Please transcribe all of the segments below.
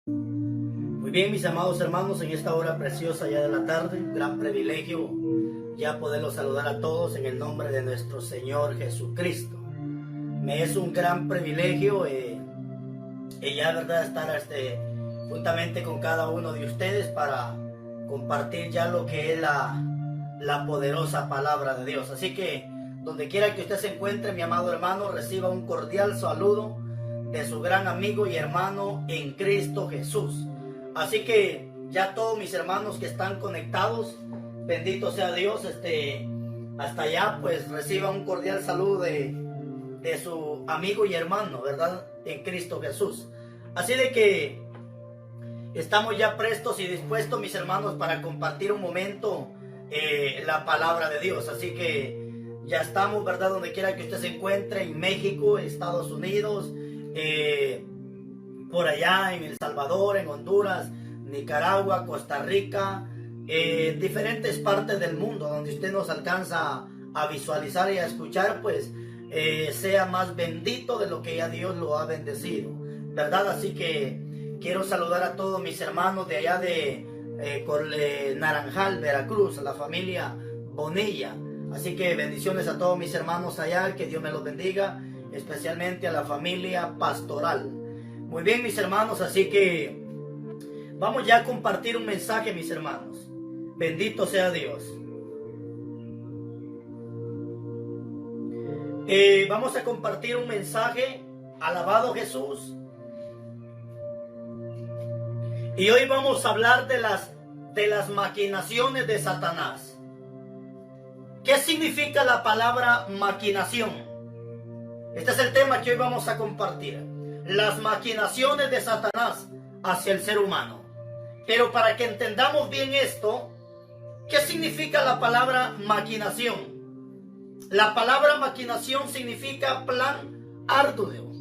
Muy bien, mis amados hermanos, en esta hora preciosa ya de la tarde, gran privilegio ya poderlos saludar a todos en el nombre de nuestro Señor Jesucristo. Me es un gran privilegio ya verdad estar juntamente con cada uno de ustedes para compartir ya lo que es la poderosa palabra de Dios. Así que donde quiera que usted se encuentre, mi amado hermano, reciba un cordial saludo de su gran amigo y hermano en Cristo Jesús. Así que ya todos mis hermanos que están conectados, bendito sea Dios, hasta allá pues reciba un cordial saludo de su amigo y hermano, ¿verdad? En Cristo Jesús. Así de que estamos ya prestos y dispuestos, mis hermanos, para compartir un momento la palabra de Dios. Así que ya estamos, ¿verdad? Donde quiera que usted se encuentre, en México, Estados Unidos, por allá en El Salvador, en Honduras, Nicaragua, Costa Rica, diferentes partes del mundo donde usted nos alcanza a visualizar y a escuchar, pues sea más bendito de lo que ya Dios lo ha bendecido, ¿verdad? Así que quiero saludar a todos mis hermanos de allá de Naranjal, Veracruz, a la familia Bonilla. Así que bendiciones a todos mis hermanos allá, que Dios me los bendiga, especialmente a la familia Pastoral. Muy bien, mis hermanos, así que vamos ya a compartir un mensaje, mis hermanos. Bendito sea Dios. Vamos a compartir un mensaje, alabado Jesús. Y hoy vamos a hablar de las maquinaciones de Satanás. ¿Qué significa la palabra maquinación? Este es el tema que hoy vamos a compartir. Las maquinaciones de Satanás hacia el ser humano. Pero para que entendamos bien esto, ¿qué significa la palabra maquinación? La palabra maquinación significa plan arduo.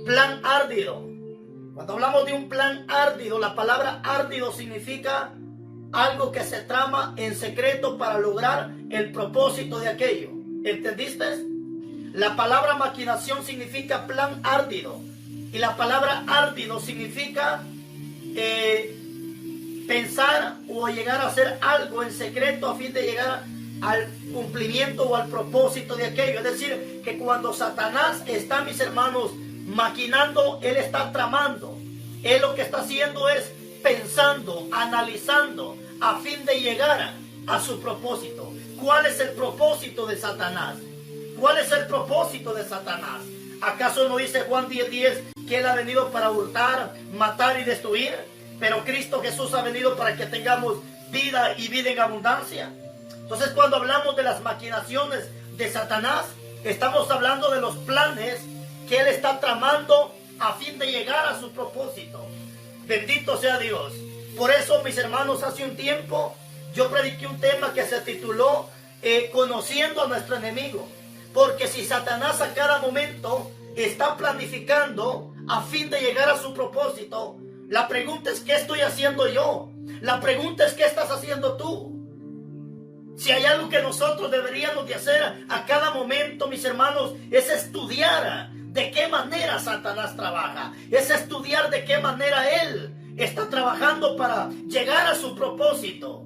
Plan arduo. Cuando hablamos de un plan arduo, la palabra arduo significa algo que se trama en secreto para lograr el propósito de aquello. ¿Entendiste? La palabra maquinación significa plan arduo. Y la palabra arduo significa pensar o llegar a hacer algo en secreto a fin de llegar al cumplimiento o al propósito de aquello. Es decir, que cuando Satanás está, mis hermanos, maquinando, él está tramando. Él lo que está haciendo es pensando, analizando, a fin de llegar a su propósito. ¿Cuál es el propósito de Satanás? ¿Cuál es el propósito de Satanás? ¿Acaso no dice Juan 10:10 que él ha venido para hurtar, matar y destruir? Pero Cristo Jesús ha venido para que tengamos vida y vida en abundancia. Entonces, cuando hablamos de las maquinaciones de Satanás, estamos hablando de los planes que él está tramando a fin de llegar a su propósito. Bendito sea Dios. Por eso, mis hermanos, hace un tiempo yo prediqué un tema que se tituló Conociendo a nuestro enemigo. Porque si Satanás a cada momento está planificando a fin de llegar a su propósito, la pregunta es: ¿qué estoy haciendo yo? La pregunta es: ¿qué estás haciendo tú? Si hay algo que nosotros deberíamos de hacer a cada momento, mis hermanos, es estudiar de qué manera Satanás trabaja. Es estudiar de qué manera él está trabajando para llegar a su propósito.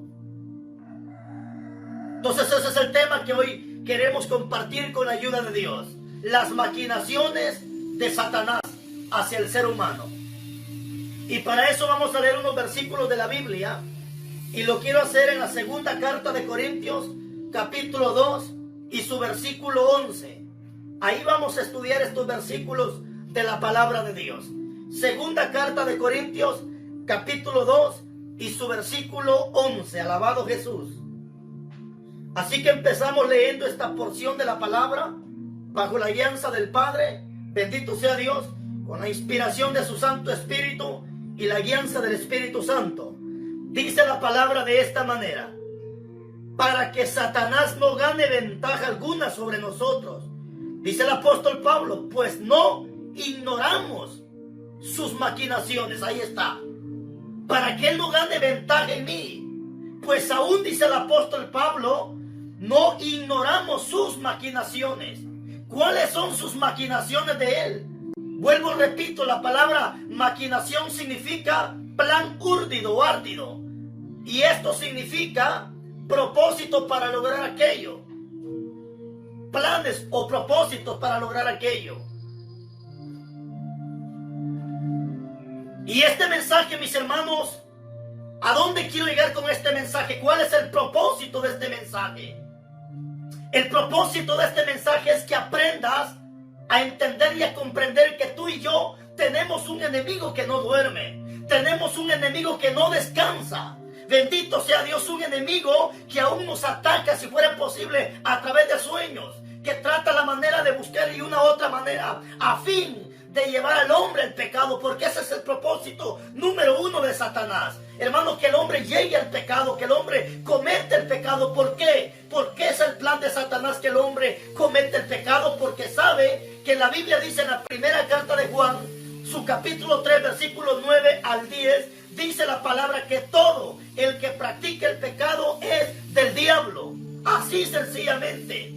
Entonces ese es el tema que hoy queremos compartir con la ayuda de Dios. Las maquinaciones de Satanás hacia el ser humano. Y para eso vamos a leer unos versículos de la Biblia. Y lo quiero hacer en la segunda carta de Corintios, capítulo 2 y su versículo 11. Ahí vamos a estudiar estos versículos de la palabra de Dios. Segunda carta de Corintios, capítulo 2 y su versículo 11. Alabado Jesús. Así que empezamos leyendo esta porción de la palabra bajo la guianza del Padre, bendito sea Dios, con la inspiración de su Santo Espíritu y la guianza del Espíritu Santo. Dice la palabra de esta manera: para que Satanás no gane ventaja alguna sobre nosotros. Dice el apóstol Pablo: pues no ignoramos sus maquinaciones. Ahí está. Para que él no gane ventaja en mí. Pues aún, dice el apóstol Pablo, no ignoramos sus maquinaciones. ¿Cuáles son sus maquinaciones de él? Vuelvo, repito, la palabra maquinación significa plan úrdido o árdido. Y esto significa propósito para lograr aquello. Planes o propósitos para lograr aquello. Y este mensaje, mis hermanos, ¿a dónde quiero llegar con este mensaje? ¿Cuál es el propósito de este mensaje? El propósito de este mensaje es que aprendas a entender y a comprender que tú y yo tenemos un enemigo que no duerme. Tenemos un enemigo que no descansa. Bendito sea Dios, un enemigo que aún nos ataca, si fuera posible, a través de sueños, que trata la manera de buscar y una otra manera a fin de llevar al hombre al pecado, porque ese es el propósito número uno de Satanás. Hermanos, que el hombre llegue al pecado, que el hombre cometa el pecado. ¿Por qué? Porque es el plan de Satanás que el hombre cometa el pecado, porque sabe que la Biblia dice en la primera carta de Juan, su capítulo 3, versículos 9 al 10, dice la palabra que todo el que practica el pecado es del diablo. Así sencillamente.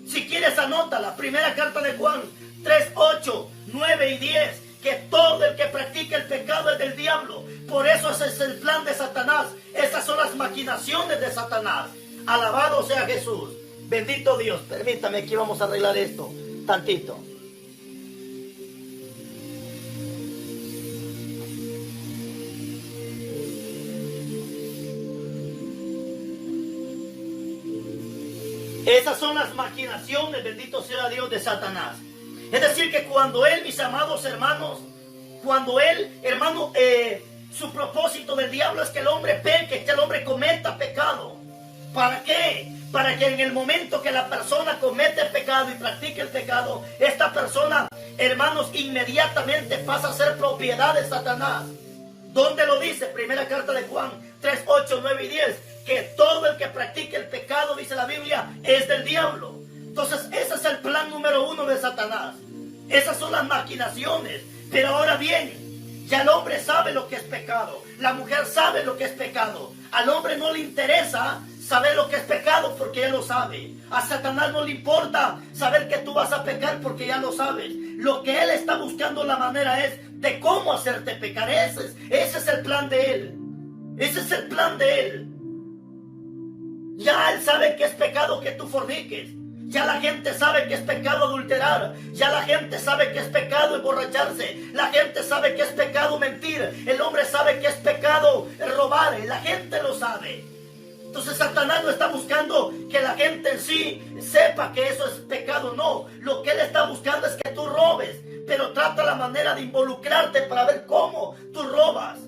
Si quieres, anótala. Primera carta de Juan 3, 8, 9 y 10. Que todo el que practica el pecado es del diablo. Por eso ese es el plan de Satanás. Esas son las maquinaciones de Satanás. Alabado sea Jesús. Bendito Dios. Permítame, aquí vamos a arreglar esto tantito. Esas son las maquinaciones, bendito sea Dios, de Satanás. Es decir, que cuando él, mis amados hermanos, cuando él, hermano, su propósito del diablo es que el hombre peque, que el hombre cometa pecado. ¿Para qué? Para que en el momento que la persona comete el pecado y practique el pecado, esta persona, hermanos, inmediatamente pasa a ser propiedad de Satanás. ¿Dónde lo dice? Primera carta de Juan 3, 8, 9 y 10. Que todo el que practique el pecado, dice la Biblia, es del diablo. Entonces ese es el plan número uno de Satanás. Esas son las maquinaciones. Pero ahora bien, ya el hombre sabe lo que es pecado. La mujer sabe lo que es pecado. Al hombre no le interesa saber lo que es pecado porque ya lo sabe. A Satanás no le importa saber que tú vas a pecar porque ya lo sabes. Lo que él está buscando la manera es de cómo hacerte pecar. Ese es el plan de él. Ese es el plan de él. Ya él sabe que es pecado que tú forniques. Ya la gente sabe que es pecado adulterar. Ya la gente sabe que es pecado emborracharse. La gente sabe que es pecado mentir. El hombre sabe que es pecado robar. La gente lo sabe. Entonces Satanás no está buscando que la gente en sí sepa que eso es pecado. No, lo que él está buscando es que tú robes. Pero trata la manera de involucrarte para ver cómo tú robas.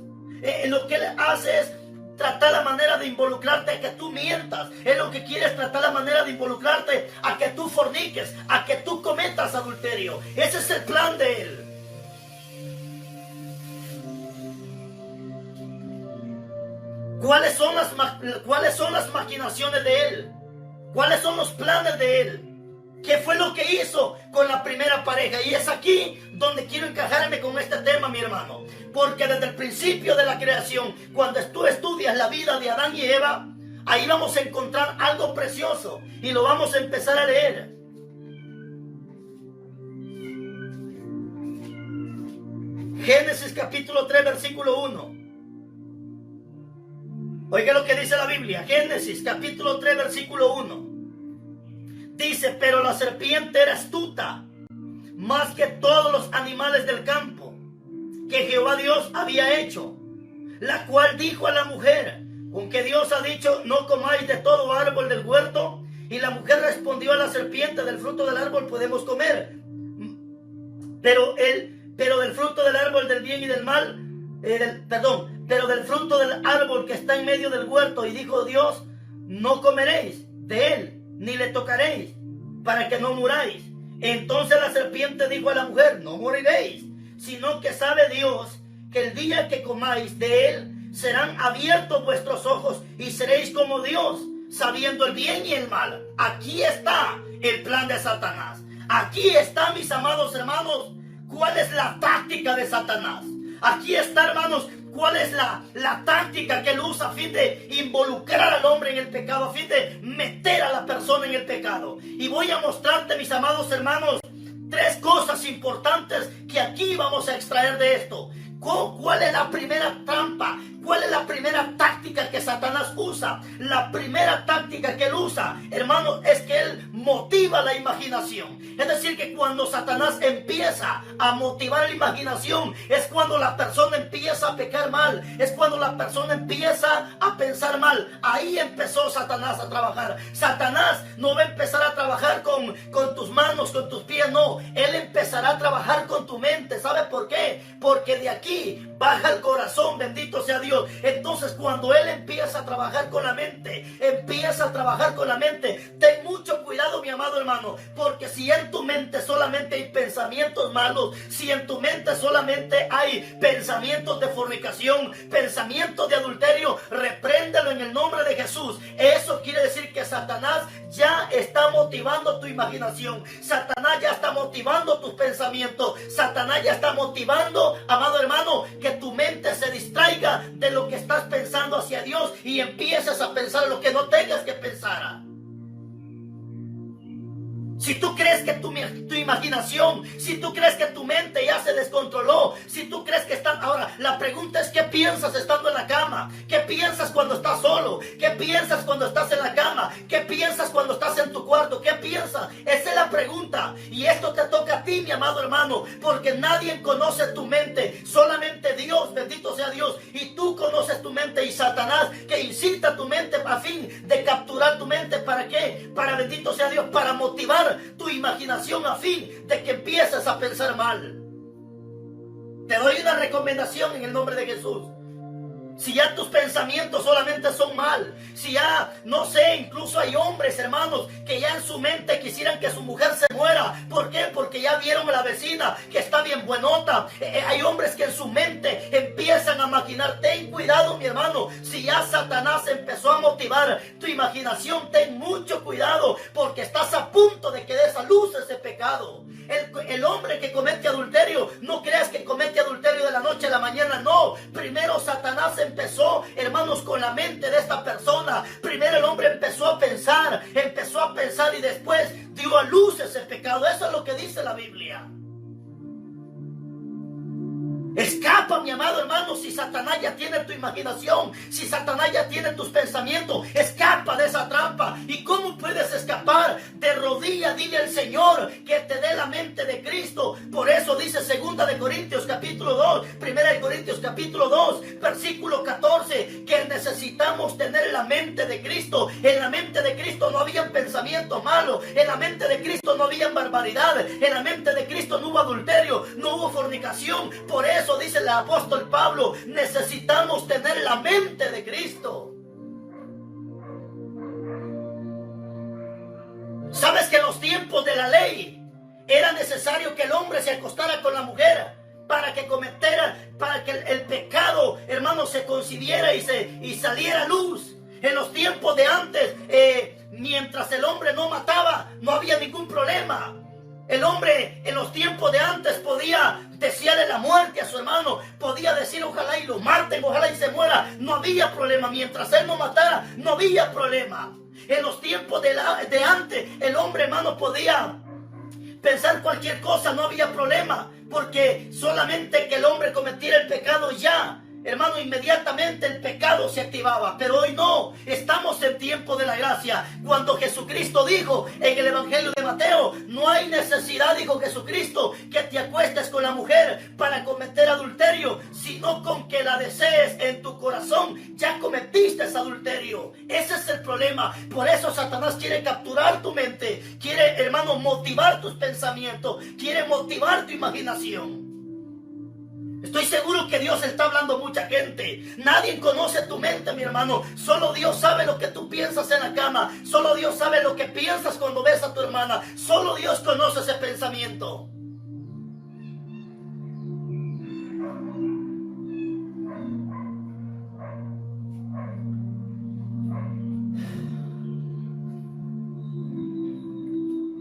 Lo que él hace es tratar la manera de involucrarte a que tú mientas. Es lo que quiere, es tratar la manera de involucrarte a que tú forniques, a que tú cometas adulterio. Ese es el plan de él. ¿Cuáles son las maquinaciones de él? ¿Cuáles son los planes de él? ¿Qué fue lo que hizo con la primera pareja? Y es aquí donde quiero encajarme con este tema, mi hermano. Porque desde el principio de la creación, cuando tú estudias la vida de Adán y Eva, ahí vamos a encontrar algo precioso. Y lo vamos a empezar a leer. Génesis capítulo 3, versículo 1. Oiga lo que dice la Biblia. Génesis capítulo 3, versículo 1. Dice, pero la serpiente era astuta, más que todos los animales del campo que Jehová Dios había hecho, la cual dijo a la mujer, con que Dios ha dicho, no comáis de todo árbol del huerto. Y la mujer respondió a la serpiente, del fruto del árbol podemos comer, pero del fruto del árbol del bien y del mal, pero del fruto del árbol que está en medio del huerto. Y dijo Dios, no comeréis de él, ni le tocaréis, para que no muráis. Entonces la serpiente dijo a la mujer, no moriréis, sino que sabe Dios que el día que comáis de él, serán abiertos vuestros ojos y seréis como Dios, sabiendo el bien y el mal. Aquí está el plan de Satanás. Aquí está, mis amados hermanos, cuál es la táctica de Satanás. Aquí está, hermanos, cuál es la táctica que él usa a fin de involucrar al hombre en el pecado, a fin de meter a la persona en el pecado. Y voy a mostrarte, mis amados hermanos, Tres cosas importantes que aquí vamos a extraer de esto. ¿Cuál es la primera trampa? ¿Cuál es la primera táctica que Satanás usa? La primera táctica que él usa, hermano, es que él motiva la imaginación. Es decir, que cuando Satanás empieza a motivar la imaginación, es cuando la persona empieza a pecar mal, es cuando la persona empieza a pensar mal. Ahí empezó Satanás a trabajar. Satanás no va a empezar a trabajar con tus manos, con tus pies, no. Él empezará a trabajar con tu mente. ¿Sabe por qué? Porque de aquí baja el corazón, bendito sea Dios. Entonces, cuando él empieza a trabajar con la mente, ten mucho cuidado, mi amado hermano, porque si en tu mente solamente hay pensamientos malos, si en tu mente solamente hay pensamientos de fornicación, pensamientos de adulterio, repréndelo en el nombre de Jesús. Eso quiere decir que Satanás ya está motivando tu imaginación, Satanás ya está motivando tus pensamientos, Satanás ya está motivando, amado hermano, que tu mente se distraiga de lo que estás pensando hacia Dios y empieces a pensar lo que no tengas que pensar. Si tú crees que tu imaginación, si tú crees que tu mente ya se descontroló, si tú crees que están... Ahora, la pregunta es, ¿qué piensas estando en la cama? ¿Qué piensas cuando estás solo? ¿Qué piensas cuando estás en la cama? ¿Qué piensas cuando estás en tu cuarto? ¿Qué piensas? Esa es la pregunta. Y esto te toca a ti, mi amado hermano, porque nadie conoce tu mente, solamente Dios, bendito sea Dios. Y tú conoces tu mente, y Satanás, que incita tu mente a fin de capturar tu mente. ¿Para qué? Para, bendito sea Dios, para motivar tu imaginación a fin de que empieces a pensar mal. Te doy una recomendación en el nombre de Jesús. Si ya tus pensamientos solamente son mal, si ya, no sé, incluso hay hombres, hermanos, que ya en su mente quisieran que su mujer se muera. ¿Por qué? Porque ya vieron a la vecina que está bien buenota. Hay hombres que en su mente empiezan a maquinar. Ten cuidado, mi hermano. Si ya Satanás empezó a motivar tu imaginación, ten mucho cuidado, porque estás a punto de que des a luz ese pecado. El hombre que comete adulterio, no creas que comete adulterio de la noche a la mañana, no. Primero Satanás empezó, hermanos, con la mente de esta persona. Primero el hombre empezó a pensar y después dio a luz ese pecado. Eso es lo que dice la Biblia. Escapa, mi amado hermano, si Satanás ya tiene tu imaginación, si Satanás ya tiene tus pensamientos, escapa de esa trampa. ¿Y cómo puedes escapar? De rodillas, dile al Señor que te dé la mente de Cristo. Por eso dice 2 de Corintios capítulo 2, 1 de Corintios capítulo 2, versículo 14, que necesitamos tener la mente de Cristo. En la mente de Cristo no habían pensamientos malos, en la mente de Cristo no había barbaridad, en la mente de Cristo no hubo adulterio, no hubo fornicación. Por eso dice el apóstol Pablo, necesitamos tener la mente de Cristo. ¿Sabes que en los tiempos de la ley era necesario que el hombre se acostara con la mujer para que el pecado, hermano, se concibiera y saliera a luz? En los tiempos de antes, mientras el hombre no mataba, no había ningún problema. El hombre en los tiempos de antes podía desearle la muerte a su hermano, podía decir ojalá y lo maten, ojalá y se muera, no había problema. Mientras él no matara, no había problema. En los tiempos de antes, el hombre, hermano, podía pensar cualquier cosa, no había problema, porque solamente que el hombre cometiera el pecado ya, hermano, inmediatamente el pecado se activaba. Pero hoy no, estamos en tiempo de la gracia. Cuando Jesucristo dijo en el Evangelio de Mateo, no hay necesidad, dijo Jesucristo, que te acuestes con la mujer para cometer adulterio, sino con que la desees en tu corazón, ya cometiste ese adulterio. Ese es el problema. Por eso Satanás quiere capturar tu mente, quiere, hermano, motivar tus pensamientos, quiere motivar tu imaginación. Estoy seguro que Dios está hablando a mucha gente. Nadie conoce tu mente, mi hermano. Solo Dios sabe lo que tú piensas en la cama. Solo Dios sabe lo que piensas cuando ves a tu hermana. Solo Dios conoce ese pensamiento.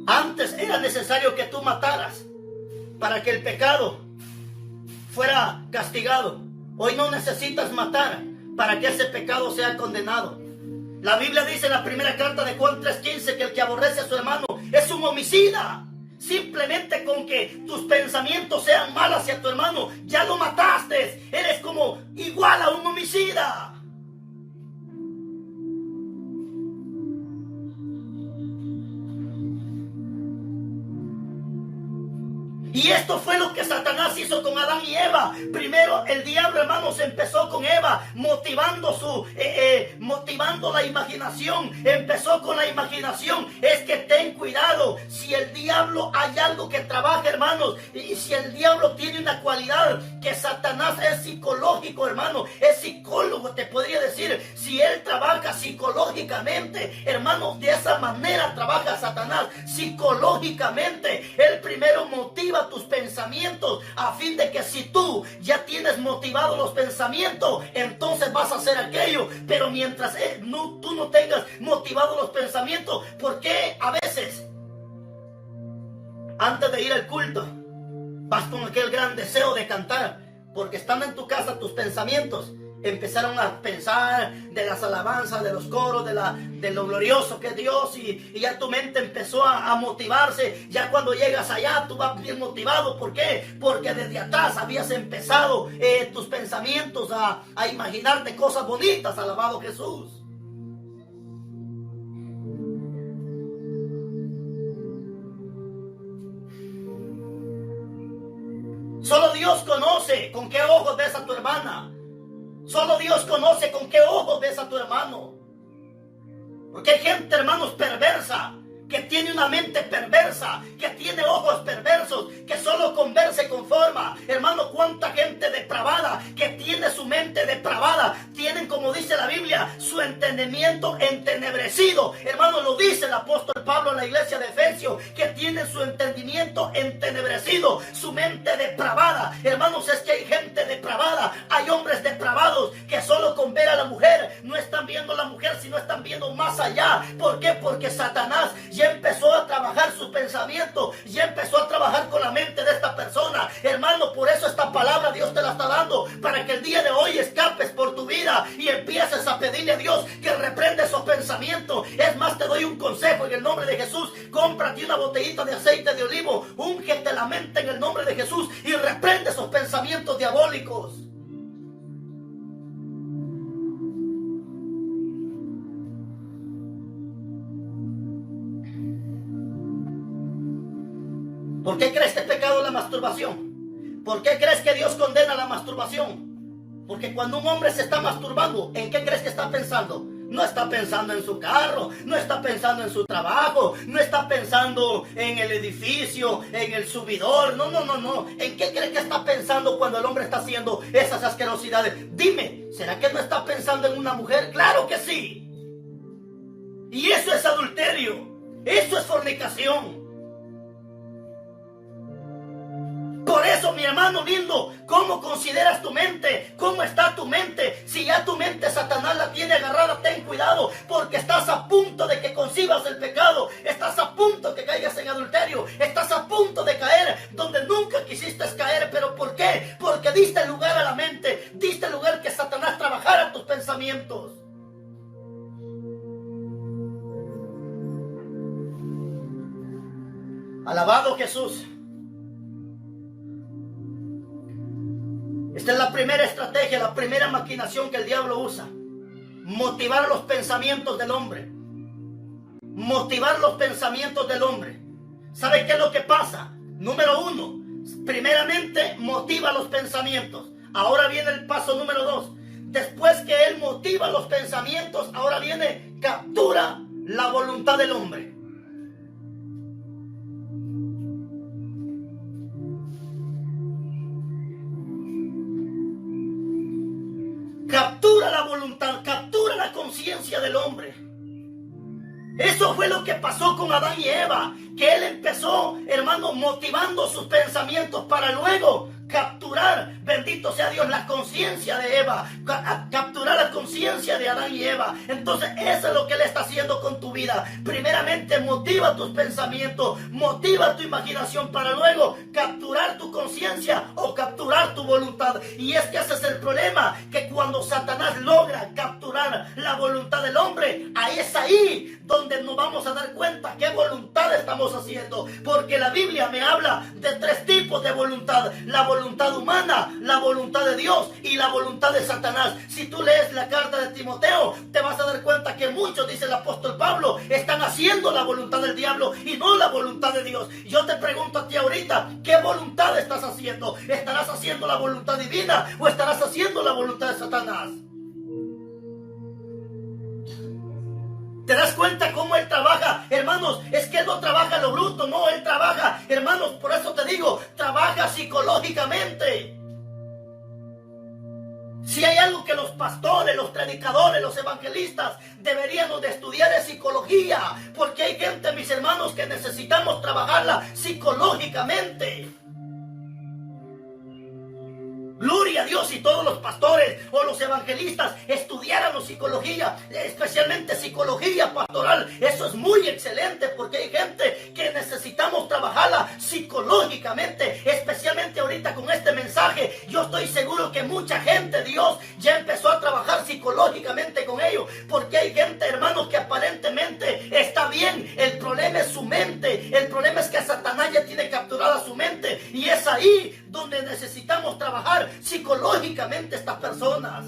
Antes era necesario que tú mataras para que el pecado fuera castigado. Hoy no necesitas matar para que ese pecado sea condenado. La Biblia dice en la primera carta de Juan 3:15 que el que aborrece a su hermano es un homicida. Simplemente con que tus pensamientos sean malos hacia tu hermano, ya lo mataste. Eres como igual a un homicida. Y esto fue lo que Satanás hizo con Adán y Eva. Primero el diablo, hermanos, empezó con Eva, motivando la imaginación. Empezó con la imaginación. Es que ten cuidado. Si el diablo hay algo que trabaja, hermanos, y si el diablo tiene una cualidad, que Satanás es psicológico, hermano, es psicólogo, te podría decir. Si él trabaja psicológicamente, hermano, de esa manera trabaja Satanás, psicológicamente. Él primero motiva tus pensamientos, a fin de que si tú ya tienes motivados los pensamientos, entonces vas a hacer aquello. Pero mientras tú no tengas motivados los pensamientos, ¿por qué a veces antes de ir al culto vas con aquel gran deseo de cantar? Porque estando en tu casa tus pensamientos empezaron a pensar de las alabanzas, de los coros, de lo glorioso que es Dios, y ya tu mente empezó a motivarse. Ya cuando llegas allá tú vas bien motivado. ¿Por qué? Porque desde atrás habías empezado tus pensamientos a imaginarte cosas bonitas. Alabado Jesús. Solo Dios conoce con qué ojos ves a tu hermana. Solo Dios conoce con qué ojos ves a tu hermano. Porque hay gente, hermanos, perversa, que tiene una mente perversa, que tiene ojos perversos, que solo con ver se conforma. Hermano, cuánta gente depravada, que tiene su mente depravada, tienen, como dice la Biblia, su entendimiento entenebrecido. Hermano, lo dice el apóstol Pablo en la iglesia de Efesios, que tiene su entendimiento entenebrecido, su mente depravada. Hermanos, es que hay gente depravada, hay hombres depravados, que solo con ver a la mujer, no están viendo a la mujer, sino están viendo más allá. ¿Por qué? Porque Satanás ya empezó a trabajar su pensamiento, ya empezó a trabajar con la mente de esta persona. Hermano, por eso esta palabra Dios te la está dando, para que el día de hoy escapes por tu vida y empieces a pedirle a Dios que reprenda esos pensamientos. Es más, te doy un consejo en el nombre de Jesús: cómprate una botellita de aceite de olivo, úngete la mente en el nombre de Jesús y reprende esos pensamientos diabólicos. ¿Por qué crees que es pecado la masturbación? ¿Por qué crees que Dios condena la masturbación? Porque cuando un hombre se está masturbando, ¿en qué crees que está pensando? No está pensando en su carro, no está pensando en su trabajo, no está pensando en el edificio, en el subidor. No. ¿En qué crees que está pensando cuando el hombre está haciendo esas asquerosidades? Dime, ¿será que no está pensando en una mujer? ¡Claro que sí! Y eso es adulterio, eso es fornicación. Por eso, mi hermano lindo, ¿cómo consideras tu mente? ¿Cómo está tu mente? Si ya tu mente Satanás la tiene agarrada, ten cuidado, porque estás a punto de que concibas el pecado. Estás a punto de que caigas en adulterio. Estás a punto de caer donde nunca quisiste caer. ¿Pero por qué? Porque diste lugar a la mente, diste lugar que Satanás trabajara tus pensamientos. Alabado Jesús. Esta es la primera estrategia, la primera maquinación que el diablo usa: motivar los pensamientos del hombre. Motivar los pensamientos del hombre. ¿Sabe qué es lo que pasa? Número uno, primeramente motiva los pensamientos. Ahora viene el paso número dos. Después que él motiva los pensamientos, ahora viene: captura la voluntad del hombre. Captura la voluntad, captura la conciencia del hombre. Eso fue lo que pasó con Adán y Eva, que él empezó, hermano, motivando sus pensamientos para luego capturar, bendito sea Dios, la conciencia de Eva, capturar la conciencia de Adán y Eva. Entonces eso es lo que él está haciendo con tu vida. Primeramente motiva tus pensamientos, motiva tu imaginación para luego capturar tu conciencia o capturar tu voluntad. Y es que ese es el problema, que cuando Satanás logra capturar la voluntad del hombre, ahí es es ahí donde nos vamos a dar cuenta qué voluntad estamos haciendo. Porque la Biblia me habla de 3 tipos de voluntad: la voluntad humana, la voluntad de Dios y la voluntad de Satanás. Si tú lees la carta de Timoteo, te vas a dar cuenta que muchos, dice el apóstol Pablo, están haciendo la voluntad del diablo y no la voluntad de Dios. Yo te pregunto a ti ahorita, ¿qué voluntad estás haciendo? ¿Estarás haciendo la voluntad divina o estarás haciendo la voluntad de Satanás? ¿Te das cuenta cómo él trabaja? Hermanos, es que él no trabaja lo bruto, no, él trabaja, hermanos, por eso te digo, trabaja psicológicamente. Si hay algo que los pastores, los predicadores, los evangelistas deberíamos de estudiar es psicología, porque hay gente, mis hermanos, que necesitamos trabajarla psicológicamente. Gloria a Dios, y todos los pastores o los evangelistas estudiáramos psicología, especialmente psicología pastoral. Eso es muy excelente, porque hay gente que necesitamos trabajarla psicológicamente, especialmente ahorita con este mensaje. Yo estoy seguro que mucha gente, Dios ya empezó a trabajar psicológicamente con ellos, porque hay gente, hermanos, que aparentemente está bien. El problema es su mente. El problema es que Satanás ya tiene capturada su mente, y es ahí donde necesitamos trabajar psicológicamente estas personas.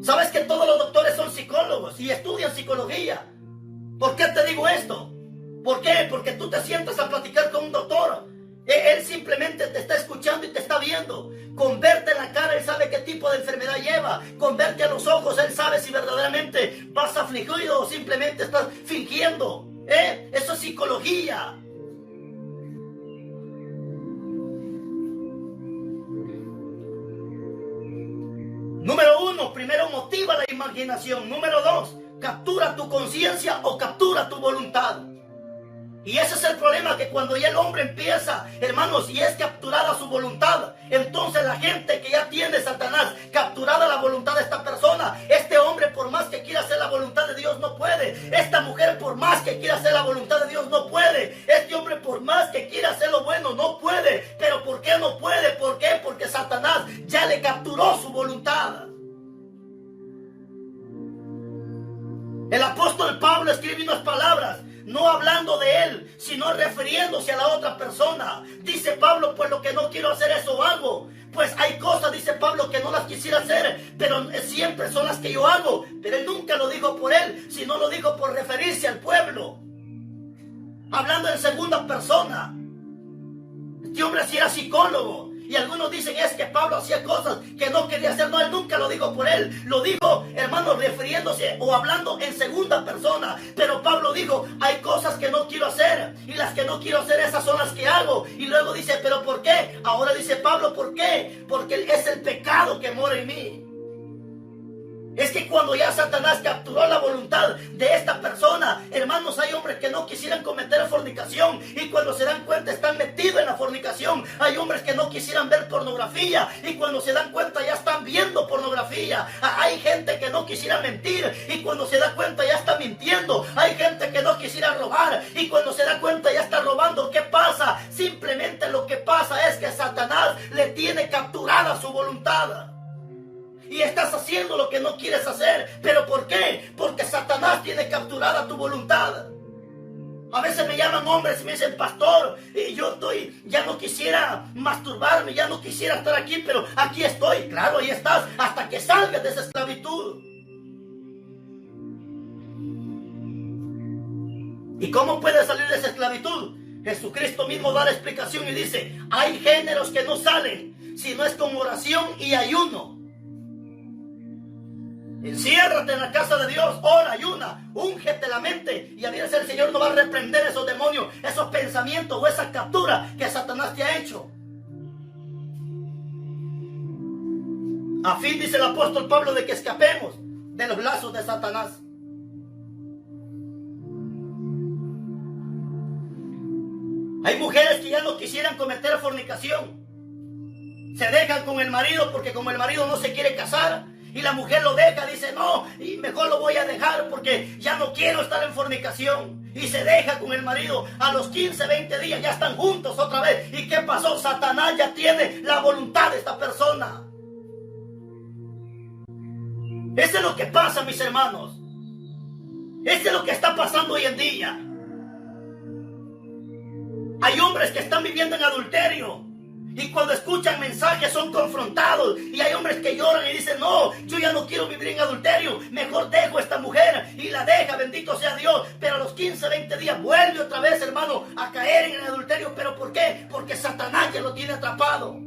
¿Sabes que todos los doctores son psicólogos y estudian psicología? ¿Por qué te digo esto? ¿Por qué? Porque tú te sientas a platicar con un doctor. Él simplemente te está escuchando y te está viendo. Con verte en la cara, él sabe qué tipo de enfermedad lleva. Con verte a los ojos, él sabe si verdaderamente vas afligido o simplemente estás fingiendo. Eso es psicología. Número 1, primero motiva la imaginación. Número 2, captura tu conciencia o captura tu voluntad. Y ese es el problema, que cuando ya el hombre empieza, hermanos, y es capturada su voluntad, entonces la gente que ya tiene Satanás capturada la voluntad de esta persona, este hombre por más que quiera hacer la voluntad de Dios no puede. Esta mujer por más que quiera hacer la voluntad de Dios no puede. Este hombre por más que quiera hacer lo bueno no puede. ¿Pero por qué no puede? ¿Por qué? Porque Satanás ya le capturó su voluntad. El apóstol Pablo escribe unas palabras, no hablando de él, sino refiriéndose a la otra persona. Dice Pablo, pues lo que no quiero hacer, eso hago. Pues hay cosas, dice Pablo, que no las quisiera hacer, pero siempre son las que yo hago. Pero él nunca lo dijo por él, sino lo dijo por referirse al pueblo. Hablando en segunda persona. Este hombre sí era psicólogo. Y algunos dicen es que Pablo hacía cosas que no quería hacer. No, él nunca lo dijo por él. Lo dijo, hermanos, refiriéndose o hablando en segunda persona. Pero Pablo dijo, hay cosas que no quiero hacer. Y las que no quiero hacer, esas son las que hago. Y luego dice, ¿pero por qué? Ahora dice Pablo, ¿por qué? Porque es el pecado que mora en mí. Es que cuando ya Satanás capturó la voluntad de esta persona, hermanos, hay hombres que no quisieran cometer fornicación y cuando se dan cuenta están metidos en la fornicación. Hay hombres que no quisieran ver pornografía y cuando se dan cuenta ya están viendo pornografía. Hay gente que no quisiera mentir y cuando se da cuenta ya está mintiendo. Hay gente que no quisiera robar y cuando se da cuenta ya está robando. ¿Qué pasa? Simplemente lo que pasa es que Satanás le tiene capturada su voluntad. Y estás haciendo lo que no quieres hacer. ¿Pero por qué? Porque Satanás tiene capturada tu voluntad. A veces me llaman hombres y me dicen, pastor, ya no quisiera masturbarme, ya no quisiera estar aquí, pero aquí estoy. Claro, ahí estás, hasta que salgas de esa esclavitud. ¿Y cómo puedes salir de esa esclavitud? Jesucristo mismo da la explicación y dice, hay géneros que no salen si no es con oración y ayuno. Enciérrate en la casa de Dios, ora, ayuna, úngete la mente y a veces el Señor no va a reprender esos demonios, esos pensamientos o esa captura que Satanás te ha hecho. A fin, dice el apóstol Pablo, de que escapemos de los lazos de Satanás. Hay mujeres que ya no quisieran cometer fornicación. Se dejan con el marido porque como el marido no se quiere casar, y la mujer lo deja, dice, no, y mejor lo voy a dejar porque ya no quiero estar en fornicación. Y se deja con el marido. A los 15, 20 días ya están juntos otra vez. ¿Y qué pasó? Satanás ya tiene la voluntad de esta persona. Eso es lo que pasa, mis hermanos. Eso es lo que está pasando hoy en día. Hay hombres que están viviendo en adulterio y cuando escuchan mensajes son confrontados. Y hay hombres que lloran y dicen: no, yo ya no quiero vivir en adulterio, mejor dejo a esta mujer. Y la deja, bendito sea Dios. Pero a los 15, 20 días vuelve otra vez, hermano, a caer en el adulterio. ¿Pero por qué? Porque Satanás ya lo tiene atrapado.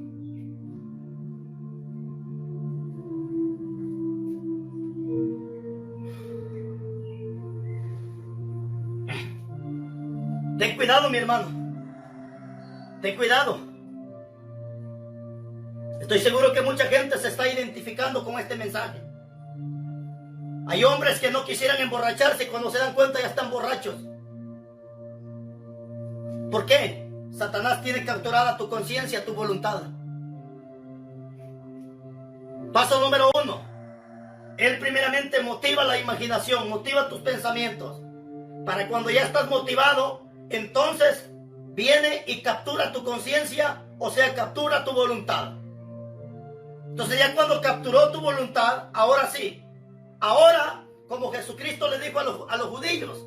Ten cuidado, mi hermano. Ten cuidado. Estoy seguro que mucha gente se está identificando con este mensaje. Hay hombres que no quisieran emborracharse y cuando se dan cuenta ya están borrachos. ¿Por qué? Satanás tiene capturada tu conciencia, tu voluntad. Paso número 1. Él primeramente motiva la imaginación, motiva tus pensamientos. Para cuando ya estás motivado, entonces viene y captura tu conciencia, o sea, captura tu voluntad. Entonces ya cuando capturó tu voluntad, ahora sí, ahora, como Jesucristo le dijo a los judíos,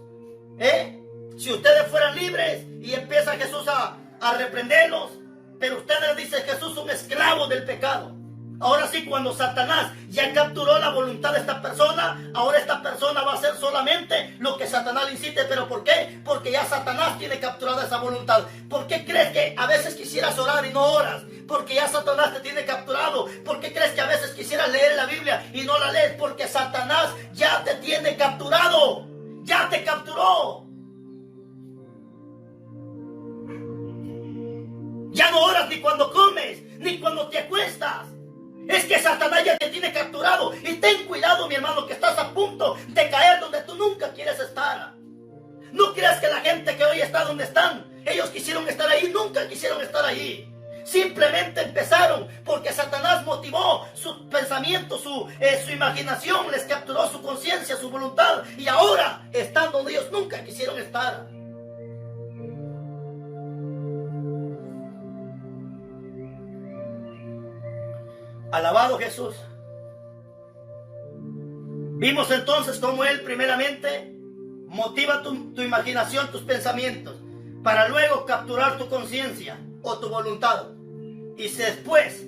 si ustedes fueran libres, y empieza Jesús a reprenderlos, pero ustedes, dice Jesús, son esclavos del pecado. Ahora sí, cuando Satanás ya capturó la voluntad de esta persona, ahora esta persona va a hacer solamente lo que Satanás le incite. ¿Pero por qué? Porque ya Satanás tiene capturada esa voluntad. ¿Por qué crees que a veces quisieras orar y no oras? Porque ya Satanás te tiene capturado. ¿Por qué crees que a veces quisieras leer la Biblia y no la lees? Porque Satanás ya te tiene capturado. Ya te capturó. Ya no oras ni cuando comes, ni cuando te acuestas. Es que Satanás ya te tiene capturado. Y ten cuidado, mi hermano, que estás a punto de caer donde tú nunca quieres estar. No creas que la gente que hoy está donde están, ellos quisieron estar ahí, nunca quisieron estar ahí. Simplemente empezaron porque Satanás motivó su pensamiento, su imaginación, les capturó su conciencia, su voluntad. Y ahora están donde ellos nunca quisieron estar. Alabado Jesús. Vimos entonces cómo Él primeramente motiva tu imaginación, tus pensamientos, para luego capturar tu conciencia o tu voluntad. Y después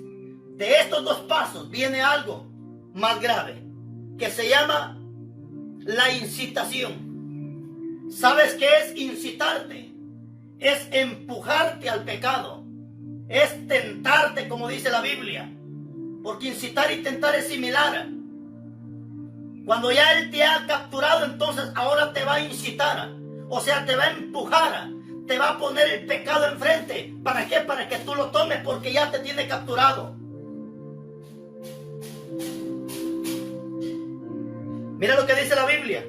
de estos dos pasos viene algo más grave, que se llama la incitación. ¿Sabes qué es incitarte? Es empujarte al pecado. Es tentarte, como dice la Biblia. Porque incitar y tentar es similar. Cuando ya Él te ha capturado, entonces ahora te va a incitar. O sea, te va a empujar. Te va a poner el pecado enfrente. ¿Para qué? Para que tú lo tomes, porque ya te tiene capturado. Mira lo que dice la Biblia.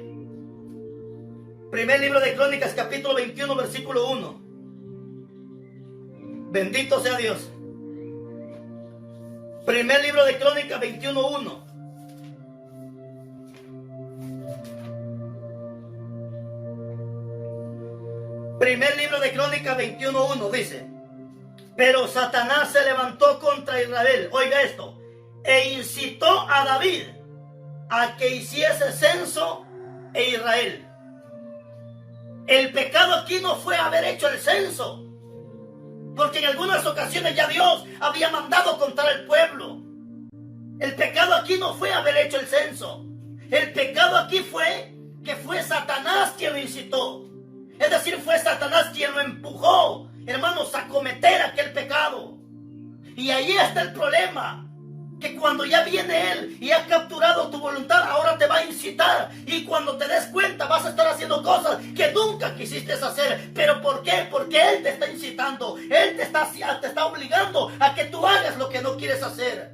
Primer libro de Crónicas, capítulo 21, versículo 1. Bendito sea Dios. Primer libro de Crónicas 21:1. Primer libro de Crónicas 21:1 dice: pero Satanás se levantó contra Israel, oiga esto, e incitó a David a que hiciese censo en Israel. El pecado aquí no fue haber hecho el censo, porque en algunas ocasiones ya Dios había mandado contar al pueblo. El pecado aquí no fue haber hecho el censo. El pecado aquí fue que fue Satanás quien lo incitó. Es decir, fue Satanás quien lo empujó, hermanos, a cometer aquel pecado. Y ahí está el problema. Que cuando ya viene Él y ha capturado tu voluntad, ahora te va a incitar. Y cuando te des cuenta vas a estar haciendo cosas que nunca quisiste hacer. ¿Pero por qué? Porque Él te está incitando. Él te está obligando a que tú hagas lo que no quieres hacer.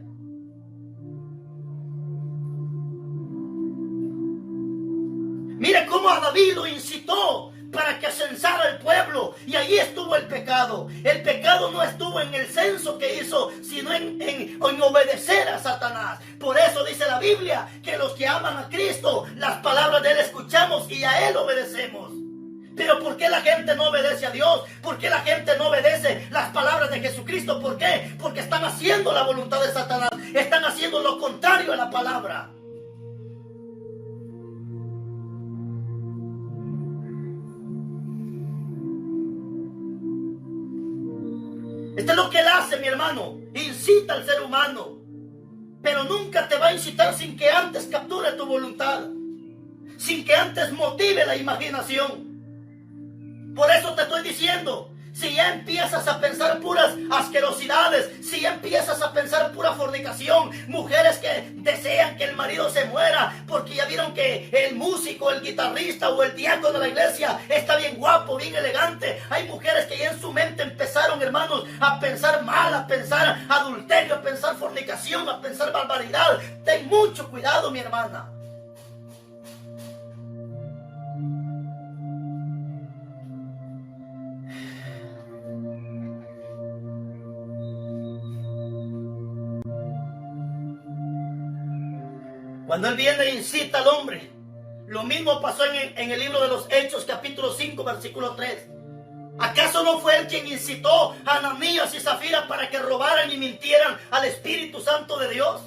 Mira cómo a David lo incitó para que censara el pueblo, y allí estuvo el pecado. El pecado no estuvo en el censo que hizo, sino en obedecer a Satanás. Por eso dice la Biblia que los que aman a Cristo, las palabras de Él escuchamos y a Él obedecemos. Pero ¿por qué la gente no obedece a Dios? ¿Por qué la gente no obedece las palabras de Jesucristo? ¿Por qué? Porque están haciendo la voluntad de Satanás, están haciendo lo contrario a la palabra. Esto es lo que él hace, mi hermano. Incita al ser humano. Pero nunca te va a incitar sin que antes capture tu voluntad. Sin que antes motive la imaginación. Por eso te estoy diciendo, si ya empiezas a pensar puras asquerosidades, si ya empiezas a pensar pura fornicación, mujeres que desean que el marido se muera porque ya vieron que el músico, el guitarrista o el diácono de la iglesia está bien guapo, bien elegante. Hay mujeres que ya en su mente empezaron, hermanos, a pensar mal, a pensar adulterio, a pensar fornicación, a pensar barbaridad. Ten mucho cuidado, mi hermana. Cuando él viene e incita al hombre, lo mismo pasó en el libro de los Hechos, capítulo 5, versículo 3. ¿Acaso no fue él quien incitó a Ananías y Zafira para que robaran y mintieran al Espíritu Santo de Dios?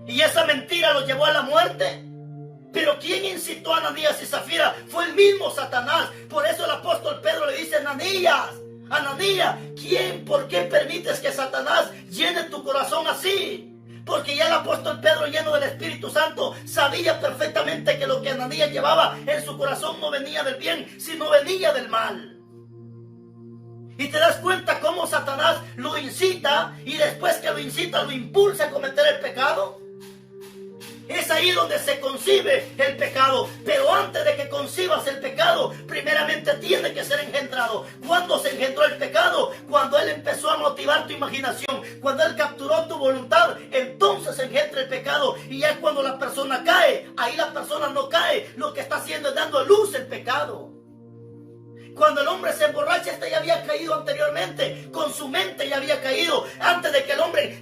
Y esa mentira los llevó a la muerte. Pero ¿quién incitó a Ananías y Zafira? Fue el mismo Satanás. Por eso el apóstol Pedro le dice: Ananías, Ananías, ¿por qué permites que Satanás llene tu corazón así? Porque ya el apóstol Pedro, lleno del Espíritu Santo, sabía perfectamente que lo que Ananías llevaba en su corazón no venía del bien, sino venía del mal. Y te das cuenta cómo Satanás lo incita, y después que lo incita, lo impulsa a cometer el pecado. Es ahí donde se concibe el pecado. Pero antes de que concibas el pecado, primeramente tiene que ser engendrado. ¿Cuándo se engendró el pecado? Cuando él empezó a motivar tu imaginación. Cuando él capturó tu voluntad, entonces se engendra el pecado. Y ya es cuando la persona cae. Ahí la persona no cae. Lo que está haciendo es dando a luz el pecado. Cuando el hombre se emborracha, este ya había caído anteriormente. Con su mente ya había caído. Antes de que el hombre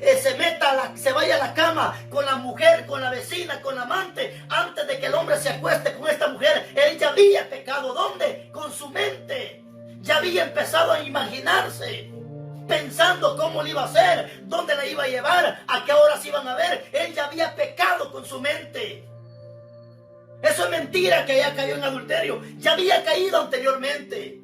se vaya a la cama con la mujer, con la vecina, con la amante. Antes de que el hombre se acueste con esta mujer, él ya había pecado. ¿Dónde? Con su mente. Ya había empezado a imaginarse, pensando cómo le iba a hacer, dónde la iba a llevar, a qué horas iban a ver. Él ya había pecado con su mente. Eso es mentira que ella cayó en adulterio. Ya había caído anteriormente.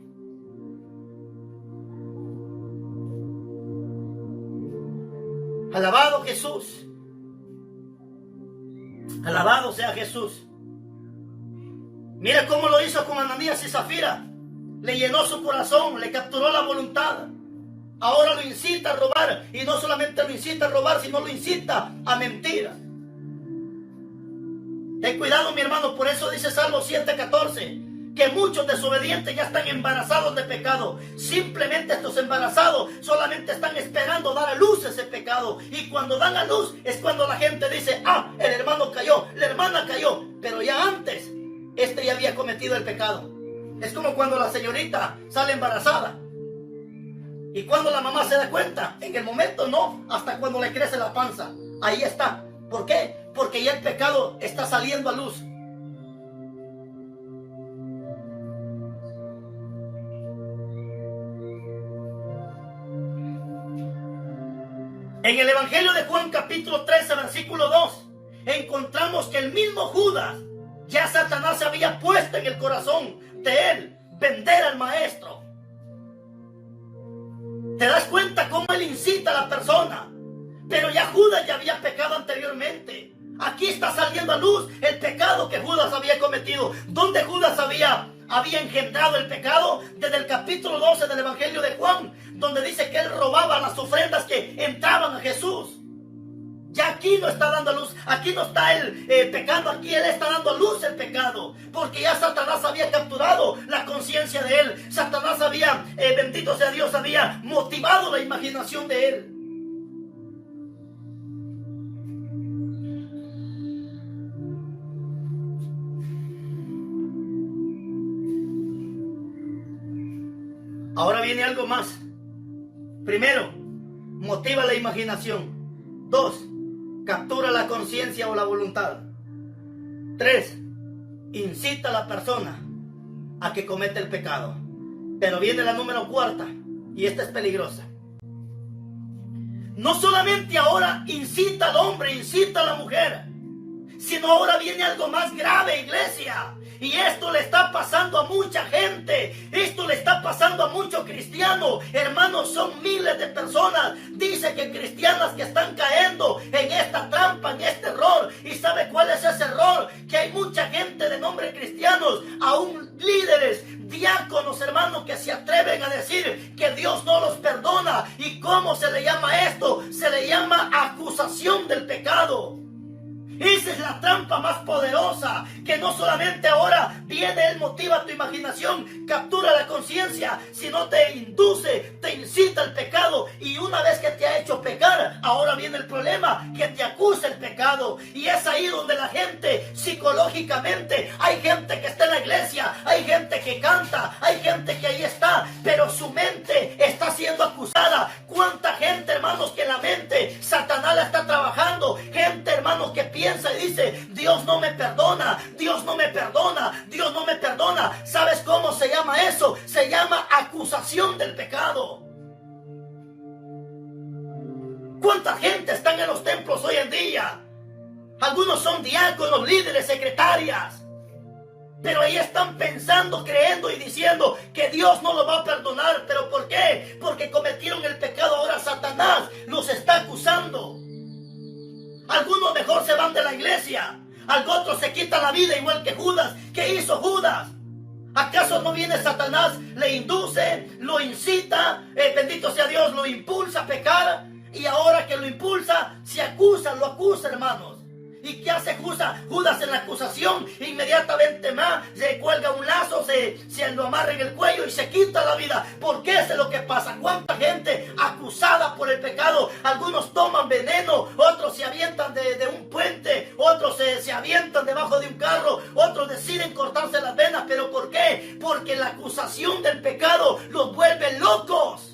Alabado Jesús. Alabado sea Jesús. Mira cómo lo hizo con Ananías y Zafira. Le llenó su corazón, le capturó la voluntad. Ahora lo incita a robar. Y no solamente lo incita a robar, sino lo incita a mentir. Ten cuidado, mi hermano, por eso dice Salmo 7:14, que muchos desobedientes ya están embarazados de pecado. Simplemente estos embarazados solamente están esperando dar a luz ese pecado. Y cuando dan a luz es cuando la gente dice: ah, el hermano cayó, la hermana cayó. Pero ya antes, ya había cometido el pecado. Es como cuando la señorita sale embarazada. Y cuando la mamá se da cuenta, en el momento no, hasta cuando le crece la panza. Ahí está. ¿Por qué? Porque ya el pecado está saliendo a luz. En el Evangelio de Juan capítulo 13 versículo 2 encontramos que el mismo Judas, ya Satanás se había puesto en el corazón de él vender al maestro. ¿Te das cuenta cómo él incita a la persona? Pero ya Judas ya había pecado anteriormente. Aquí está saliendo a luz el pecado que Judas había cometido. ¿Dónde Judas había engendrado el pecado? Desde el capítulo 12 del Evangelio de Juan, donde dice que él robaba las ofrendas que entraban a Jesús. Ya aquí no está dando a luz, aquí no está él pecando, aquí él está dando a luz el pecado. Porque ya Satanás había capturado la conciencia de él. Satanás había, bendito sea Dios, había motivado la imaginación de él. Ahora viene algo más. Primero, motiva la imaginación. 2, captura la conciencia o la voluntad. 3, incita a la persona a que cometa el pecado. Pero viene la número 4, y esta es peligrosa. No solamente ahora incita al hombre, incita a la mujer, sino ahora viene algo más grave, iglesia. Y esto le está pasando a mucha gente. Esto le está pasando a muchos cristianos. Hermanos, son miles de personas. Dice que cristianas que están cayendo en esta trampa, en este error. ¿Y sabe cuál es ese error? Que hay mucha gente de nombre cristianos, aún líderes, diáconos, hermanos, que se atreven a decir que Dios no los perdona. ¿Y cómo se le llama esto? Se le llama acusación del pecado. Esa es la trampa más poderosa, que no solamente ahora viene, Él motiva tu imaginación, captura la conciencia, sino te induce, te incita al pecado. Y una vez que te ha hecho pecar, ahora viene el problema, que te acusa el pecado. Y es ahí donde la gente, psicológicamente, hay gente que está en la iglesia, hay gente que canta, hay gente que ahí está, pero su mente está siendo acusada. ¿Cuánta gente, hermanos, que la mente Satanás la está trabajando? Gente, hermanos, que piensa y dice, Dios no me perdona, Dios no me perdona, Dios no me perdona. ¿Sabes cómo se llama eso? Se llama acusación del pecado. ¿Cuánta gente están en los templos hoy en día? Algunos son diáconos, líderes, secretarias, pero ahí están pensando, creyendo y diciendo que Dios no lo va a perdonar. ¿Pero por qué? Porque cometieron el pecado. Ahora Satanás los está acusando. Algunos mejor se van de la iglesia. Otros se quitan la vida igual que Judas. ¿Qué hizo Judas? ¿Acaso no viene Satanás, le induce, lo incita, bendito sea Dios, lo impulsa a pecar? Y ahora que lo impulsa, lo acusa, hermanos. ¿Y qué hace Judas en la acusación? Inmediatamente más se cuelga un lazo, se lo amarra en el cuello y se quita la vida. ¿Por qué es lo que pasa? ¿Cuánta gente acusada por el pecado? Algunos toman veneno, otros se avientan de un puente, otros se avientan debajo de un carro, otros deciden cortarse las venas. ¿Pero por qué? Porque la acusación del pecado los vuelve locos.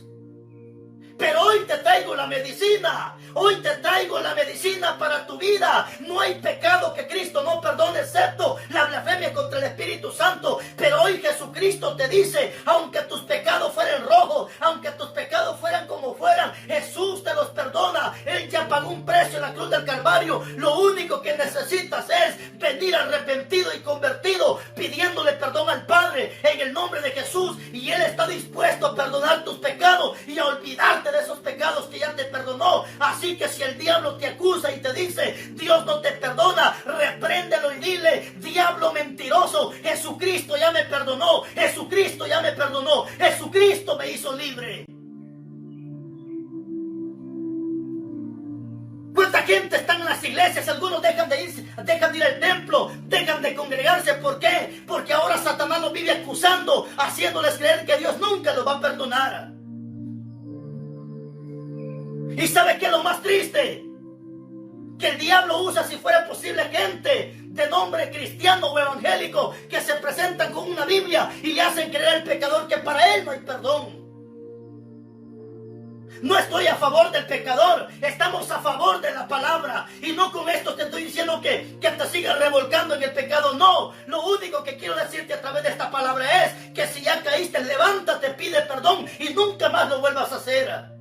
Pero hoy te traigo la medicina. Hoy te traigo la medicina para tu vida. No hay pecado que Cristo no perdone, excepto la blasfemia contra el Espíritu Santo. Pero hoy Jesucristo te dice, aunque tus pecados fueran rojos, aunque tus pecados fueran como fueran, Jesús te los perdona. Él ya pagó un precio en la cruz del Calvario. Lo único que necesitas es venir arrepentido y convertido, pidiéndole perdón al Padre en el nombre de Jesús. Y Él está dispuesto a perdonar tus pecados y a olvidarte de esos pecados que ya te perdonó. Así que si el diablo te acusa y te dice, Dios no te perdona, repréndelo y dile, diablo mentiroso, Jesucristo ya me perdonó, Jesucristo ya me perdonó, Jesucristo me hizo libre. ¿Cuánta gente está en las iglesias? Algunos dejan de ir al templo, dejan de congregarse. ¿Por qué? Porque ahora Satanás los vive acusando, haciéndoles creer que Dios nunca los va a perdonar. ¿Y sabe qué es lo más triste? Que el diablo usa, si fuera posible, gente de nombre cristiano o evangélico que se presentan con una Biblia y le hacen creer al pecador que para él no hay perdón. No estoy a favor del pecador, estamos a favor de la palabra. Y no con esto te estoy diciendo que te sigas revolcando en el pecado. No, lo único que quiero decirte a través de esta palabra es que si ya caíste, levántate, pide perdón y nunca más lo vuelvas a hacer.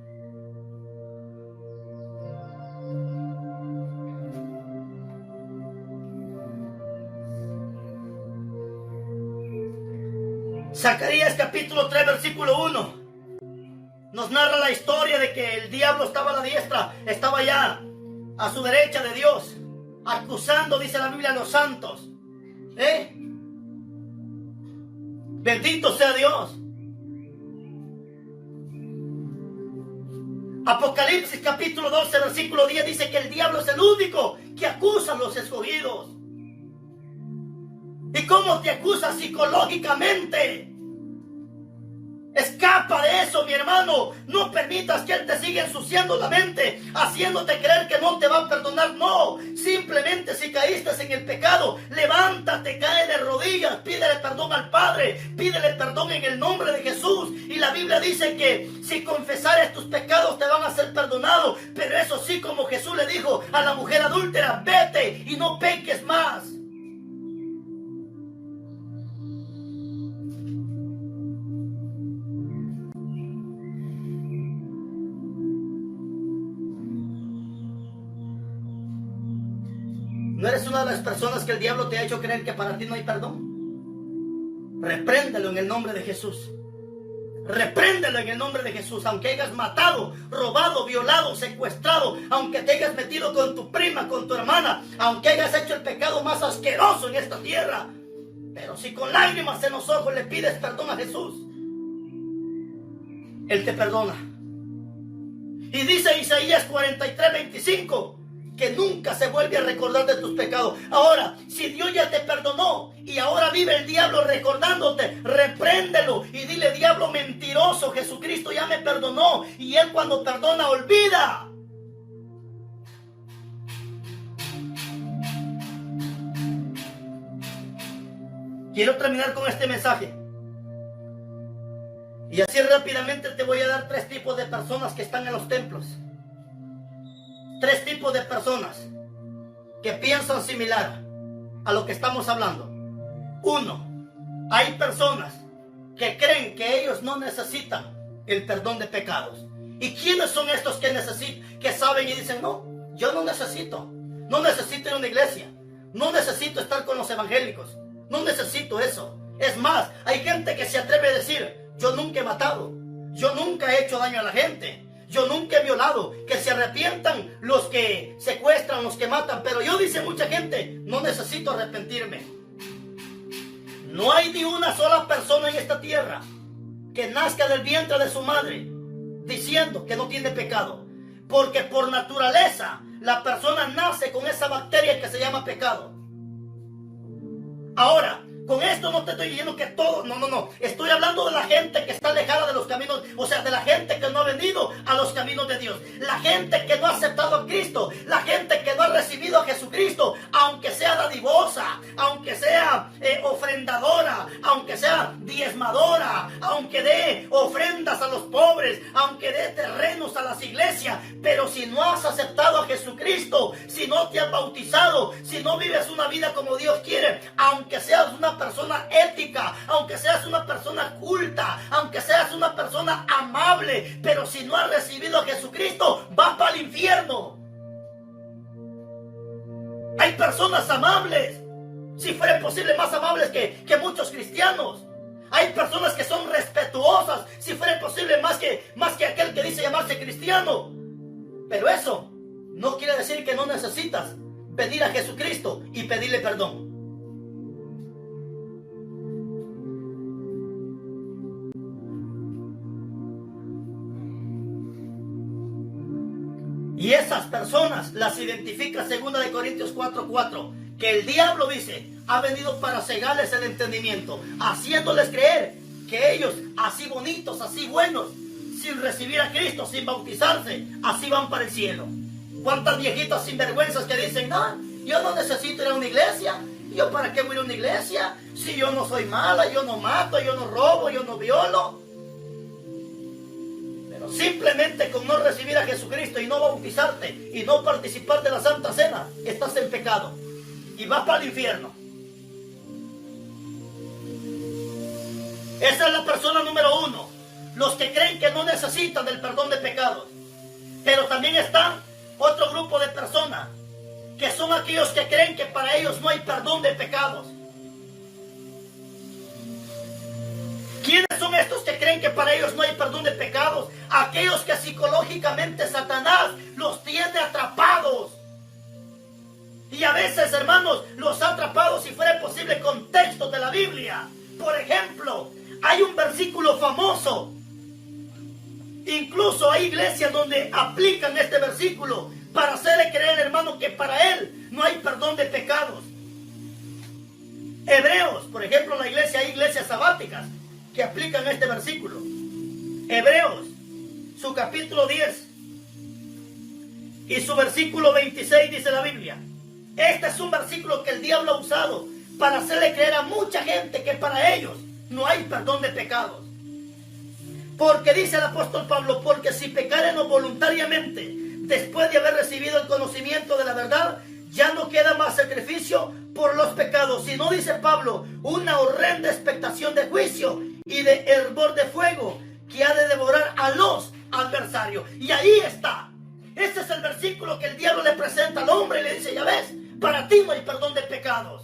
Zacarías capítulo 3 versículo 1 nos narra la historia de que el diablo estaba a la diestra, estaba ya a su derecha de Dios, acusando, dice la Biblia, a los santos. Bendito sea Dios. Apocalipsis capítulo 12 versículo 10 dice que el diablo es el único que acusa a los escogidos. ¿Y cómo te acusa? Psicológicamente. Escapa de eso, mi hermano. No permitas que Él te siga ensuciando la mente, haciéndote creer que no te va a perdonar. No, simplemente si caíste en el pecado, levántate, cae de rodillas, pídele perdón al Padre, pídele perdón en el nombre de Jesús. Y la Biblia dice que si confesares tus pecados te van a ser perdonados. Pero eso sí, como Jesús le dijo a la mujer adúltera, vete y no peques más. ¿No eres una de las personas que el diablo te ha hecho creer que para ti no hay perdón? repréndelo en el nombre de Jesús. Repréndelo en el nombre de Jesús. Aunque hayas matado, robado, violado, secuestrado, aunque te hayas metido con tu prima, con tu hermana, aunque hayas hecho el pecado más asqueroso en esta tierra, pero si con lágrimas en los ojos le pides perdón a Jesús, Él te perdona. Y dice Isaías 43:25 que nunca se vuelve a recordar de tus pecados. Ahora, si Dios ya te perdonó y ahora vive el diablo recordándote, repréndelo y dile: diablo mentiroso, Jesucristo ya me perdonó. Y Él, cuando perdona, olvida. Quiero terminar con este mensaje. Y así rápidamente te voy a dar 3 tipos de personas que están en los templos. 3 tipos de personas que piensan similar a lo que estamos hablando. 1. Hay personas que creen que ellos no necesitan el perdón de pecados. ¿Y quiénes son estos que saben y dicen: no, yo no necesito ir a una iglesia, no necesito estar con los evangélicos, no necesito eso? Es más, hay gente que se atreve a decir: yo nunca he matado, yo nunca he hecho daño a la gente, yo nunca he violado. Que se arrepientan los que secuestran, los que matan. Pero yo, dice mucha gente, no necesito arrepentirme. No hay ni una sola persona en esta tierra que nazca del vientre de su madre diciendo que no tiene pecado, porque por naturaleza la persona nace con esa bacteria que se llama pecado. Ahora, con esto no te estoy diciendo que todo, no. Estoy hablando de la gente que está alejada de los caminos, o sea, de la gente que no ha venido a los caminos de Dios. La gente que no ha aceptado a Cristo, la gente que no ha recibido a Jesucristo, aunque sea dadivosa, aunque sea ofrendadora, aunque sea diezmadora, aunque dé ofrendas a los pobres, aunque dé terrenos a las iglesias. Pero si no has aceptado a Jesucristo, si no te has bautizado, si no vives una vida como Dios quiere, aunque seas una persona ética, aunque seas una persona culta, aunque seas una persona amable, pero si no has recibido a Jesucristo, vas para el infierno. Hay personas amables, si fuera posible más amables que muchos cristianos. Hay personas que son respetuosas, si fuera posible más que aquel que dice llamarse cristiano. Pero eso no quiere decir que no necesitas pedir a Jesucristo y pedirle perdón. Y esas personas las identifica 2 Corintios 4:4, que el diablo dice: ha venido para cegarles el entendimiento, haciéndoles creer que ellos, así bonitos, así buenos, sin recibir a Cristo, sin bautizarse, así van para el cielo. ¿Cuántas viejitas sinvergüenzas que dicen: no, yo no necesito ir a una iglesia? ¿Yo para qué voy a ir a una iglesia? Si yo no soy mala, yo no mato, yo no robo, yo no violo. Simplemente con no recibir a Jesucristo y no bautizarte y no participar de la Santa Cena, estás en pecado y vas para el infierno. Esa es la persona número 1, los que creen que no necesitan del perdón de pecados. Pero también está otro grupo de personas que son aquellos que creen que para ellos no hay perdón de pecados. ¿Quiénes son estos que creen que para ellos no hay perdón de pecados? Aquellos que psicológicamente Satanás los tiene atrapados. Y a veces, hermanos, los ha atrapado, si fuera posible, con textos de la Biblia. Por ejemplo, hay un versículo famoso. Incluso hay iglesias donde aplican este versículo para hacerle creer, hermano, que para él no hay perdón de pecados. Hebreos, por ejemplo, hay iglesias sabáticas que aplican este versículo. Hebreos, su capítulo 10 y su versículo 26 dice la Biblia. Este es un versículo que el diablo ha usado para hacerle creer a mucha gente que para ellos no hay perdón de pecados. Porque dice el apóstol Pablo: porque si pecáremos voluntariamente después de haber recibido el conocimiento de la verdad, ya no queda más sacrificio por los pecados, sino, dice Pablo, una horrenda expectación de juicio y de hervor de fuego que ha de devorar a los adversarios. Y ahí está. Este es el versículo que el diablo le presenta al hombre y le dice: ya ves, para ti no hay perdón de pecados.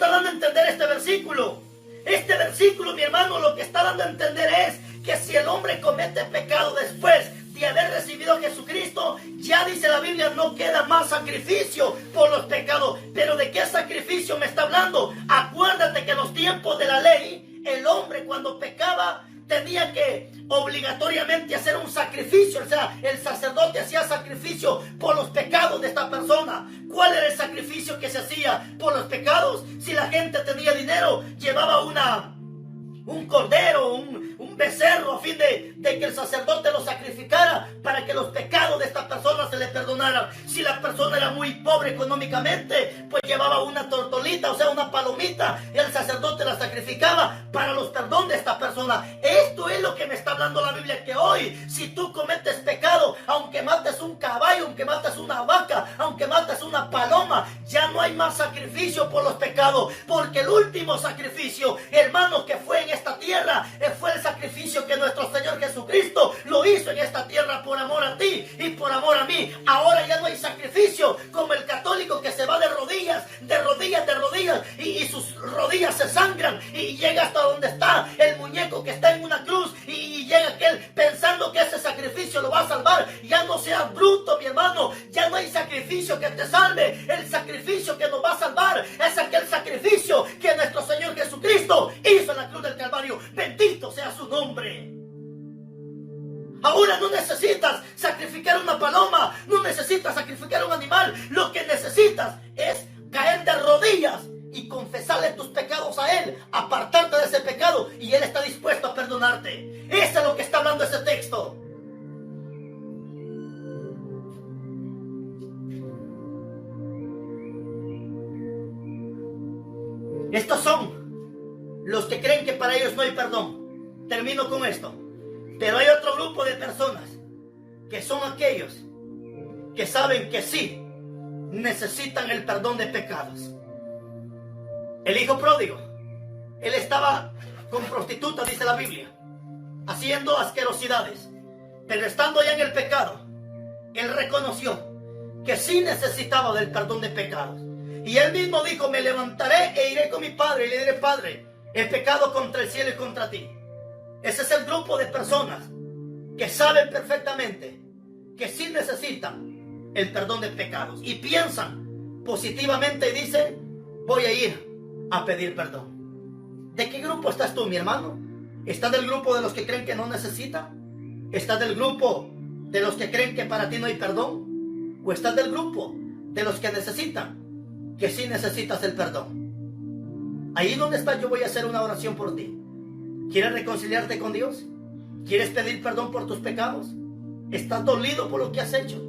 está dando a entender este versículo? Este versículo, mi hermano, lo que está dando a entender es que si el hombre comete pecado después de haber recibido a Jesucristo, ya dice la Biblia, no queda más sacrificio por los pecados. Pero ¿de qué sacrificio me está hablando? Acuérdate que en los tiempos de la ley, el hombre cuando pecaba tenía que obligatoriamente hacer un sacrificio. O sea, el sacerdote hacía sacrificio por los pecados de esta persona. ¿Cuál era el sacrificio que se hacía por los pecados? Si la gente tenía dinero, llevaba un cordero, un becerro, a fin de que el sacerdote lo sacrificara para que los pecados de esta persona se le perdonaran. Si la persona era muy pobre económicamente, pues llevaba una tortolita, o sea, una palomita, y el sacerdote la sacrificaba para los perdón de esta persona. Esto es lo que me está hablando la Biblia, que hoy, si tú cometes pecado, aunque mates un caballo, aunque mates una vaca, aunque mates una paloma, ya no hay más sacrificio por los pecados, porque el último sacrificio, hermanos, que fue en esta tierra, fue el sacrificio que nuestro Señor Jesucristo lo hizo en esta tierra por amor a ti y por amor a mí. Ahora ya no hay sacrificio como el católico que se va de rodillas, y sus rodillas se sangran y llega hasta donde está el muñeco que está en una cruz, y llega aquel pensando que ese sacrificio lo va a salvar. Ya no seas bruto, mi hermano, ya no hay sacrificio que te salve. El sacrificio que nos va a salvar es aquel sacrificio que nuestro Señor Jesucristo hizo en la cruz del Calvario. Bendito sea su nombre. Ahora no necesitas sacrificar una paloma, no necesitas sacrificar un animal. Lo que necesitas es caer de rodillas y confesarle tus pecados a Él, apartarte de ese pecado, y Él está dispuesto a perdonarte. Eso es lo que está hablando ese texto. Estos son los que creen que para ellos no hay perdón. Termino con esto. Pero hay otro grupo de personas que son aquellos que saben que sí necesitan el perdón de pecados. El hijo pródigo, él estaba con prostitutas, dice la Biblia, haciendo asquerosidades, pero estando ya en el pecado, él reconoció que sí necesitaba del perdón de pecados. Y él mismo dijo: me levantaré e iré con mi padre y le diré: Padre, he pecado contra el cielo y contra ti. Ese es el grupo de personas que saben perfectamente que sí necesitan el perdón de pecados y piensan positivamente y dicen: voy a ir a pedir perdón. ¿De qué grupo estás tú, mi hermano? ¿Estás del grupo de los que creen que no necesitan? ¿Estás del grupo de los que creen que para ti no hay perdón? ¿O estás del grupo de los que necesitan, que sí necesitas el perdón? Ahí donde estás, yo voy a hacer una oración por ti. ¿Quieres reconciliarte con Dios? ¿Quieres pedir perdón por tus pecados? ¿Estás dolido por lo que has hecho?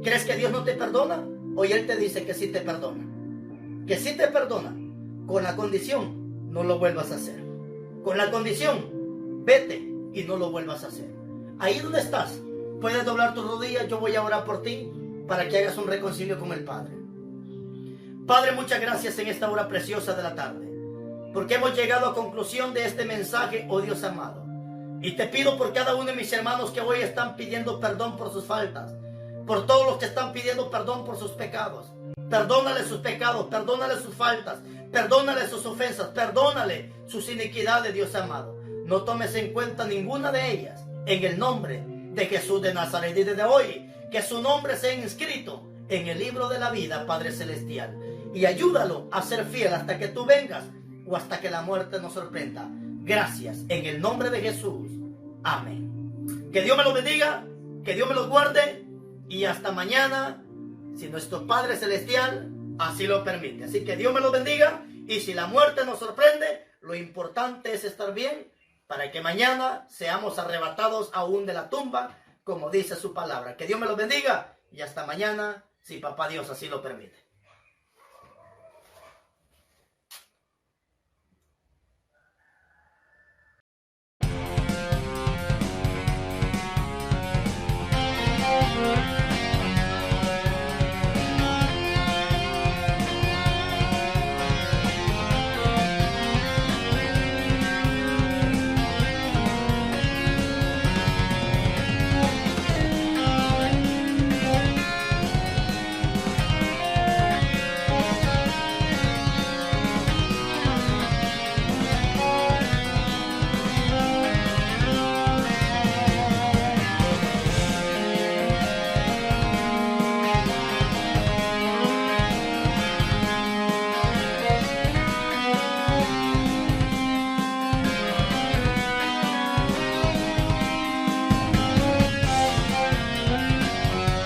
¿Crees que Dios no te perdona? Hoy Él te dice que sí te perdona. Que sí te perdona, con la condición: no lo vuelvas a hacer. Con la condición: vete y no lo vuelvas a hacer. Ahí donde estás, puedes doblar tus rodillas. Yo voy a orar por ti para que hagas un reconcilio con el Padre. Padre, muchas gracias en esta hora preciosa de la tarde, porque hemos llegado a conclusión de este mensaje, oh Dios amado. Y te pido por cada uno de mis hermanos que hoy están pidiendo perdón por sus faltas, por todos los que están pidiendo perdón por sus pecados. Perdónale sus pecados, perdónale sus faltas, perdónale sus ofensas, perdónale sus iniquidades, Dios amado. No tomes en cuenta ninguna de ellas. En el nombre de Jesús de Nazaret, y desde hoy, que su nombre sea inscrito en el libro de la vida, Padre Celestial. Y ayúdalo a ser fiel hasta que tú vengas, o hasta que la muerte nos sorprenda. Gracias, en el nombre de Jesús. Amén. Que Dios me los bendiga, que Dios me los guarde, y hasta mañana, si nuestro Padre Celestial así lo permite. Así que Dios me los bendiga, y si la muerte nos sorprende, lo importante es estar bien, para que mañana seamos arrebatados aún de la tumba, como dice su palabra. Que Dios me los bendiga, y hasta mañana, si Papá Dios así lo permite.